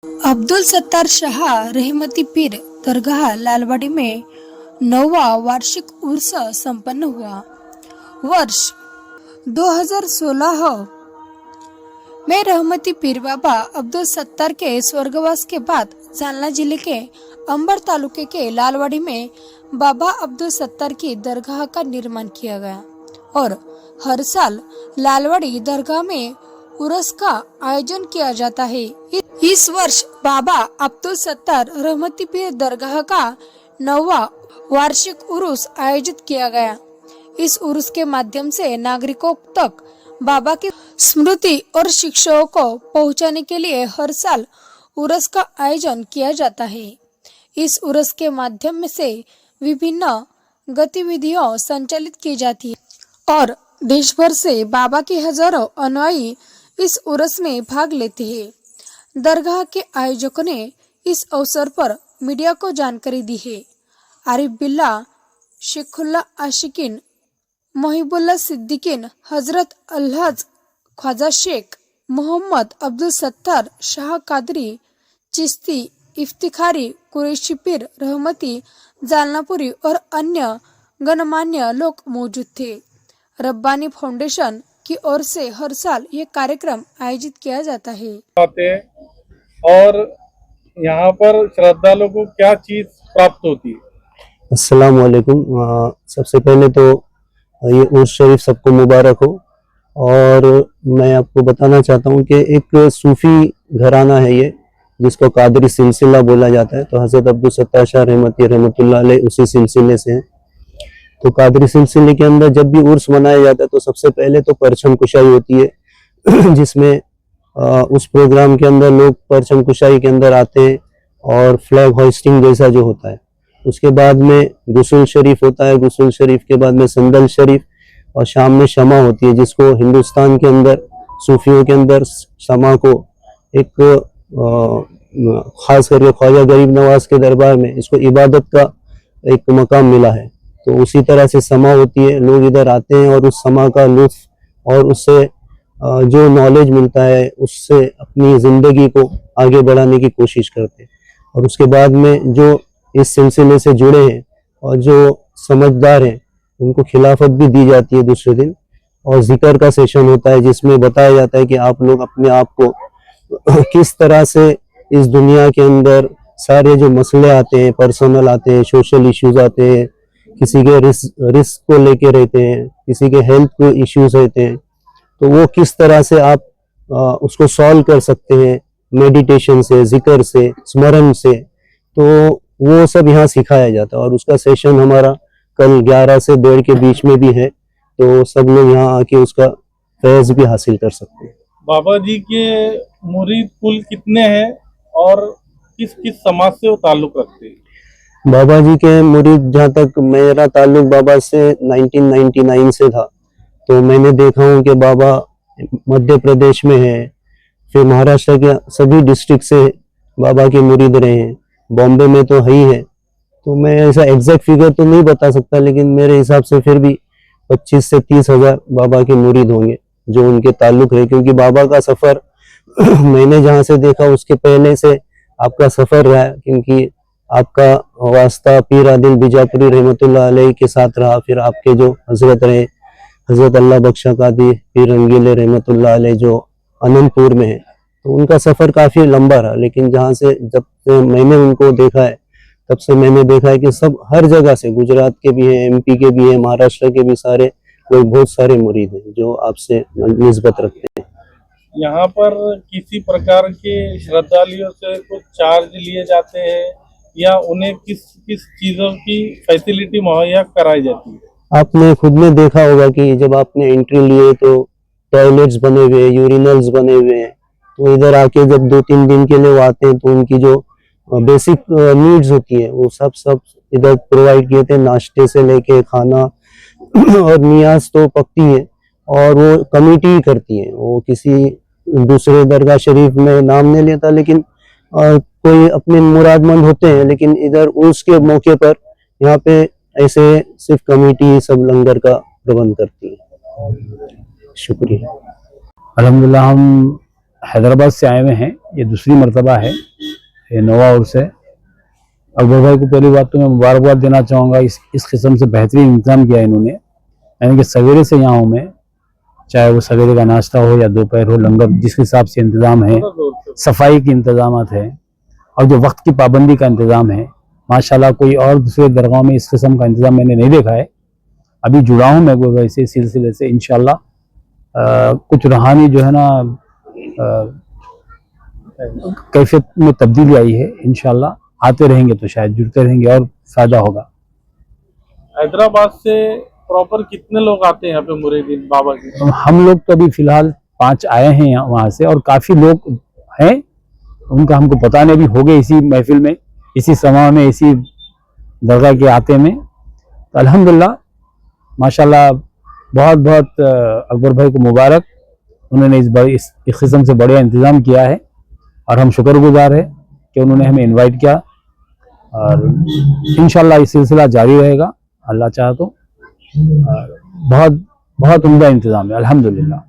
अब्दुल सत्तार शाह रहमती पीर दरगाह लालवाड़ी में 9वां वार्षिक उर्स संपन्न हुआ। वर्ष 2016 में रहमती पीर बाबा अब्दुल सत्तार के स्वर्गवास के बाद जालना जिले के अंबर तालुके के लालवाड़ी में बाबा अब्दुल सत्तार की दरगाह का निर्माण किया गया और हर साल लालवाड़ी दरगाह में उर्स का आयोजन किया जाता है। इस वर्ष बाबा अब्दुल सत्तार रहमती पीर दरगाह का 9वां वार्षिक उर्स आयोजित किया गया। इस उर्स के माध्यम से नागरिकों तक बाबा की स्मृति और शिक्षाओं को पहुंचाने के लिए हर साल उर्स का आयोजन किया जाता है। इस उर्स के माध्यम से विभिन्न गतिविधियां संचालित की जाती है और देश भर से बाबा के हजारों अनुयायी इस उर्स में भाग लेते हैं। दरगाह के आयोजकों ने इस अवसर पर मीडिया को जानकारी दी है। आरिफ बिल्ला, शेखुल्ला आशिकीन, मोहिबुल्ला सिद्दीकीन, हजरत अल्हाज ख्वाजा शेख, मोहम्मद अब्दुल सत्तार शाह कादरी, चिश्ती, इफ्तिखारी, कुरैशी पीर, रहमती, जालनापुरी और अन्य गणमान्य लोग मौजूद थे। रब्बानी फाउंडेशन की ओर से हर साल ये कार्यक्रम आयोजित किया जाता है। और यहाँ पर श्रद्धालुओं को क्या चीज प्राप्त होती है? अस्सलाम वालेकुम। सबसे पहले तो ये उर्स शरीफ सबको मुबारक हो। और मैं आपको बताना चाहता हूँ कि एक सूफी घराना है ये, जिसको कादरी सिलसिला बोला जाता है। तो हजरत अब्दुल सत्तार शाह रहमती रहमतुल्लाह अलैह उसी सिलसिले से हैं। तो कादरी सिलसिले के अंदर जब भी उर्स मनाया जाता है तो सबसे पहले तो परचम कुशाई होती है, जिसमें उस प्रोग्राम के अंदर लोग परचम कुशाई के अंदर आते हैं और फ्लैग होइस्टिंग जैसा जो होता है। उसके बाद में गुस्ल शरीफ होता है, गुस्ल शरीफ के बाद में संदल शरीफ, और शाम में शमा होती है, जिसको हिंदुस्तान के अंदर सूफियों के अंदर शमा को एक खास करके ख्वाजा गरीब नवाज के दरबार में इसको इबादत का एक मकाम मिला है। तो उसी तरह से समा होती है, लोग इधर आते हैं और उस समा का लुत्फ और उससे जो नॉलेज मिलता है उससे अपनी ज़िंदगी को आगे बढ़ाने की कोशिश करते हैं। और उसके बाद में जो इस सिलसिले से जुड़े हैं और जो समझदार हैं उनको खिलाफत भी दी जाती है दूसरे दिन, और जिक्र का सेशन होता है जिसमें बताया जाता है कि आप लोग अपने आप को किस तरह से इस दुनिया के अंदर सारे जो मसले आते हैं, पर्सनल आते हैं, सोशल इश्यूज आते हैं, किसी के रिस्क को लेके रहते हैं, किसी के हेल्थ को इश्यूज रहते हैं, तो वो किस तरह से आप उसको सॉल्व कर सकते हैं मेडिटेशन से, जिक्र से, स्मरण से। तो वो सब यहाँ सिखाया जाता है। और उसका सेशन हमारा कल 11 से 1:30 के बीच में भी है, तो सब लोग यहाँ आके उसका फैज़ भी हासिल कर सकते हैं। बाबा जी के मुरीद कुल कितने हैं और किस किस समाज से वो ताल्लुक रखते हैं? बाबा जी के मुरीद, जहाँ तक मेरा ताल्लुक बाबा से 1999 से था, तो मैंने देखा हूँ कि बाबा मध्य प्रदेश में है, फिर महाराष्ट्र के सभी डिस्ट्रिक्ट से बाबा के मुरीद रहे हैं, बॉम्बे में तो है ही है। तो मैं ऐसा एग्जैक्ट फिगर तो नहीं बता सकता, लेकिन मेरे हिसाब से फिर भी 25 से 30 हज़ार बाबा के मुरीद होंगे जो उनके ताल्लुक है। क्योंकि बाबा का सफ़र मैंने जहाँ से देखा उसके पहले से आपका सफ़र रहा है, क्योंकि आपका वास्ता पीर आदिल बीजापुरी रहमतुल्लाह अलैह के साथ रहा। फिर आपके जो हजरत रहे, हजरत अल्लाह बख्शा कादी पीर रंगीले रहमतुल्लाह अलैह जो अनंतपुर में है, तो उनका सफ़र काफ़ी लंबा रहा। लेकिन जहाँ से जब से मैंने उनको देखा है तब से मैंने देखा है कि सब हर जगह से, गुजरात के भी हैं, MP के भी हैं, महाराष्ट्र के भी सारे लोग, बहुत सारे मुरीद हैं जो आपसे निस्बत रखते हैं। यहाँ पर किसी प्रकार के श्रद्धालुओं से कुछ चार्ज लिए जाते हैं या उन्हें किस किस चीजों की फैसिलिटी मुहैया कराई जाती है? आपने खुद में देखा होगा कि जब आपने एंट्री लिए तो टॉयलेट्स बने हुए हैं, यूरिनल्स बने हुए हैं। तो इधर आके जब 2-3 दिन के लिए वो आते हैं तो उनकी जो बेसिक नीड्स होती है वो सब इधर प्रोवाइड किए थे, नाश्ते से लेके खाना और नियाज तो पकती है और वो कमेटी ही करती है। वो किसी दूसरे दरगाह शरीफ में नाम नहीं लेता, लेकिन कोई अपने मुरादमंद होते हैं, लेकिन इधर उसके मौके पर यहाँ पे ऐसे सिर्फ कमेटी सब लंगर का प्रबंध करती है। शुक्रिया। अल्हम्दुलिल्लाह हम हैदराबाद से आए हुए हैं, ये दूसरी मर्तबा है। ये नोवाउर से। अकबर भाई को पहली बात तो मैं मुबारकबाद देना चाहूँगा, इस किस्म से बेहतरीन इंतजाम किया इन्होंने। यानी कि सवेरे से यहाँ हूँ मैं, चाहे वो सवेरे का नाश्ता हो या दोपहर हो, लंगर जिस हिसाब से इंतज़ाम है, सफाई के इंतजाम है और जो वक्त की पाबंदी का इंतज़ाम है, माशाल्लाह कोई और दूसरे दरगाहों में इस किस्म का इंतज़ाम मैंने नहीं देखा है। अभी जुड़ा हूँ मैं वैसे सिलसिले से, इंशाल्लाह कुछ रूहानी जो है ना कैफियत में तब्दीली आई है। इंशाल्लाह आते रहेंगे तो शायद जुड़ते रहेंगे और फायदा होगा। हैदराबाद से प्रॉपर कितने लोग आते हैं यहाँ पे मुरीदीन बाबा के? हम लोग तो अभी फिलहाल 5 आए हैं यहाँ वहाँ से, और काफ़ी लोग हैं, उनका हमको पता नहीं, अभी हो गए इसी महफिल में, इसी समा में, इसी दरगाह के आते में। तो अल्हम्दुलिल्लाह माशाल्लाह बहुत बहुत अकबर भाई को मुबारक, उन्होंने इस किस्म से बढ़िया इंतज़ाम किया है और हम शुक्रगुजार हैं कि उन्होंने हमें इनवाइट किया। और इंशाल्लाह ये सिलसिला जारी रहेगा अल्लाह चाहे तो। बहुत बहुत उम्दा इंतज़ाम है अल्हम्दुलिल्लाह।